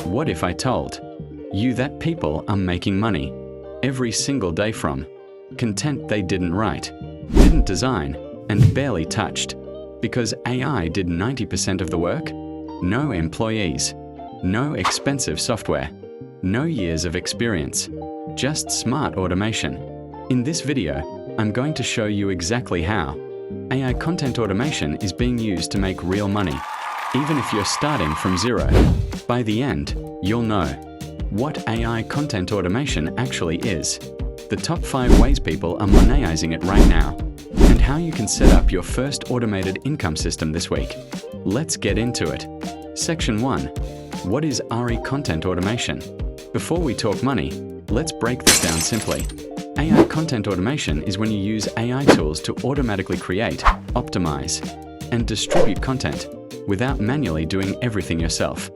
What if I told you that people are making money every single day from content they didn't write, didn't design, and barely touched, because AI did 90% of the work? No employees, no expensive software, no years of experience, just smart automation. In this video, I'm going to show you exactly how AI content automation is being used to make real money, even if you're starting from zero. By the end, you'll know what AI content automation actually is, the top 5 ways people are monetizing it right now, and how you can set up your first automated income system this week. Let's get into it. Section 1. What is AI content automation? Before we talk money, let's break this down simply. AI content automation is when you use AI tools to automatically create, optimize, and distribute content without manually doing everything yourself.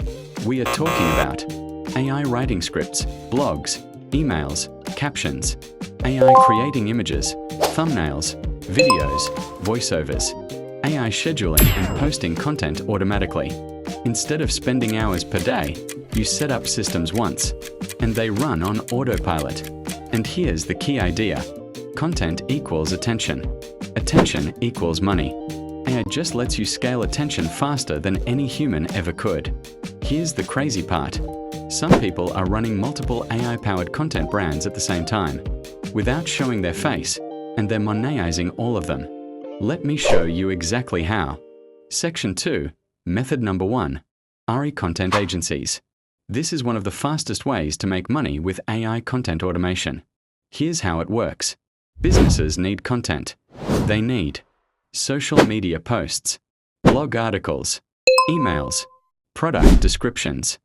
We are talking about AI writing scripts, blogs, emails, captions, AI creating images, thumbnails, videos, voiceovers, AI scheduling and posting content automatically. Instead of spending hours per day, you set up systems once, and they run on autopilot. And here's the key idea. Content equals attention. Attention equals money. AI just lets you scale attention faster than any human ever could. Here's the crazy part. Some people are running multiple AI-powered content brands at the same time, without showing their face, and they're monetizing all of them. Let me show you exactly how. Section 2, Method number 1, AI content agencies. This is one of the fastest ways to make money with AI content automation. Here's how it works. Businesses need content. They need social media posts, blog articles, emails, product descriptions,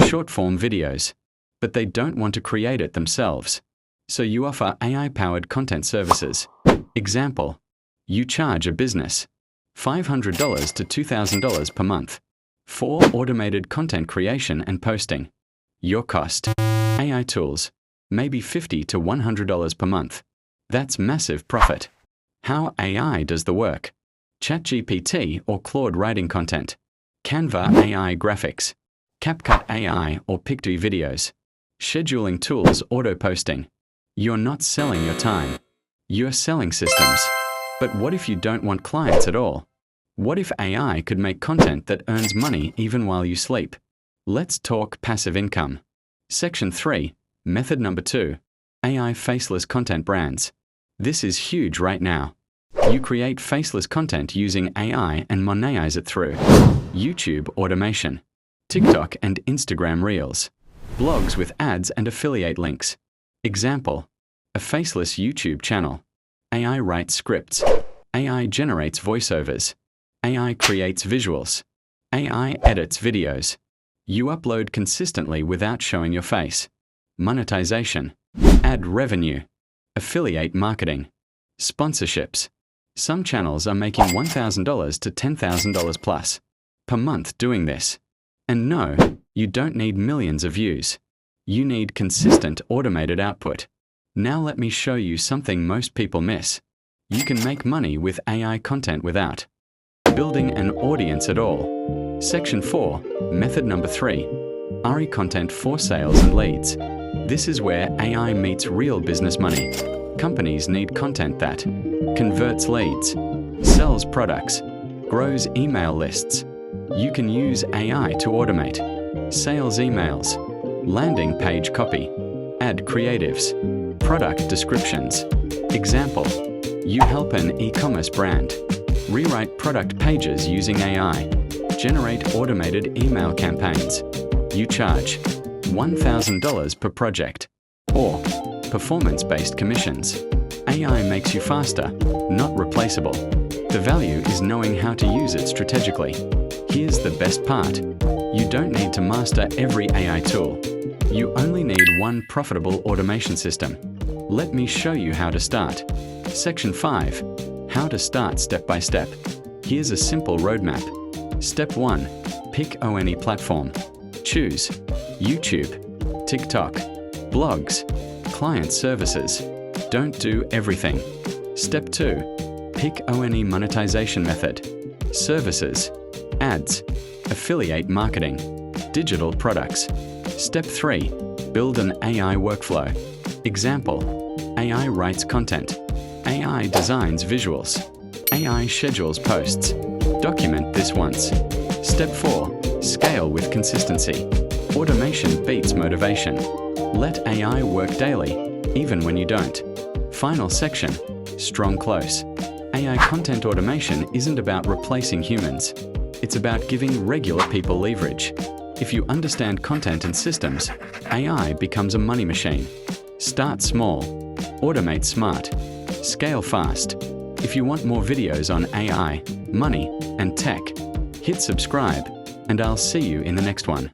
short-form videos, but they don't want to create it themselves. So you offer AI-powered content services. Example, you charge a business $500 to $2,000 per month for automated content creation and posting. Your cost, AI tools, maybe $50 to $100 per month. That's massive profit. How AI does the work? ChatGPT or Claude writing content, Canva AI graphics, CapCut AI or Pictory videos, scheduling tools auto-posting. You're not selling your time. You're selling systems. But what if you don't want clients at all? What if AI could make content that earns money even while you sleep? Let's talk passive income. Section 3, Method number 2, AI faceless content brands. This is huge right now. You create faceless content using AI and monetize it through YouTube automation, TikTok and Instagram Reels, blogs with ads and affiliate links. Example, a faceless YouTube channel. AI writes scripts. AI generates voiceovers. AI creates visuals. AI edits videos. You upload consistently without showing your face. Monetization, ad revenue, affiliate marketing, sponsorships. Some channels are making $1,000 to $10,000 plus per month doing this. And no, you don't need millions of views. You need consistent automated output. Now let me show you something most people miss. You can make money with AI content without building an audience at all. Section 4, Method number 3, AI content for sales and leads. This is where AI meets real business money. Companies need content that converts leads, sells products, grows email lists. You can use AI to automate sales emails, landing page copy, ad creatives, product descriptions. Example, you help an e-commerce brand rewrite product pages using AI, generate automated email campaigns. You charge $1,000 per project, or performance-based commissions. AI makes you faster, not replaceable. The value is knowing how to use it strategically. Here's the best part. You don't need to master every AI tool. You only need one profitable automation system. Let me show you how to start. Section 5, How to start step by step. Here's a simple roadmap. Step 1, pick any platform. Choose YouTube, TikTok, blogs, client services. Don't do everything. Step 2, pick any monetization method. Services, ads, affiliate marketing, digital products. Step 3. Build an AI workflow. Example: AI writes content. AI designs visuals. AI schedules posts. Document this once. Step 4. Scale with consistency. Automation beats motivation. Let AI work daily, even when you don't. Final section. Strong close. AI content automation isn't about replacing humans. It's about giving regular people leverage. If you understand content and systems, AI becomes a money machine. Start small. Automate smart. Scale fast. If you want more videos on AI, money, and tech, hit subscribe, and I'll see you in the next one.